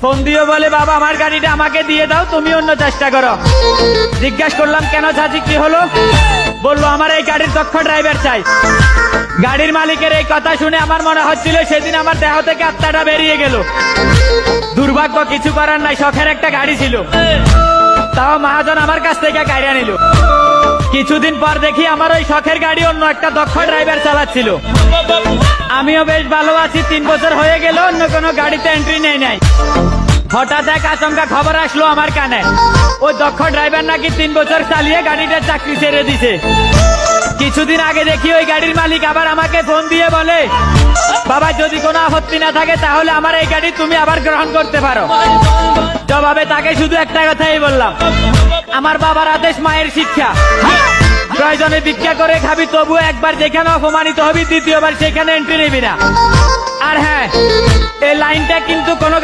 Phone দিও বলে বাবা আমার গাড়িটা আমাকে দিয়ে দাও, তুমি অন্য চেষ্টা করো। জিজ্ঞাসা করলাম কেন চাচি কি হলো? বললো আমার এই গাড়ির দক্ষ ড্রাইভার চাই। গাড়ির মালিকের এই কথা শুনে আমার মনে হচ্ছিল সেদিন আমার দেহ থেকে আত্মাটা বেরিয়ে গেল। দুর্ভাগ্য, কিছু করার নাই, শখের একটা গাড়ি ছিল, তাও মহাজন আমার কাছ থেকে কাইরা নিল। কিছুদিন পর দেখি আমার ওই শখের গাড়ি অন্য একটা দক্ষ ড্রাইভার চালাচ্ছিল। আমিও বেশ ভালো আছি, 3 বছর হয়ে গেল অন্য কোনো গাড়িতে এন্ট্রি নেই নাই। হঠাৎ এক আচমকা খবর আসলো আমার কানে, ওই দক্ষ ড্রাইভার নাকি 3 বছর চালিয়ে গাড়িটার চাকরি ছেড়ে দিছে। কিছুদিন আগে দেখি ওই গাড়ির মালিক আবার আমাকে ফোন দিয়ে বলে বাবা যদি কোনো আপত্তি না থাকে তাহলে আমার এই গাড়ি তুমি আবার গ্রহণ করতে পারো। জবাবে তাকে শুধু একটা কথাই বললাম, আমার বাবার আদেশ মায়ের শিক্ষা, প্রয়োজনে ভিক্ষা করে খাবি, তবুও একবার যেখানে অপমানিত হবি দ্বিতীয়বার সেখানে এন্ট্রি নিবি না। আর হ্যাঁ, এই লাইনটা কিন্তু কোনো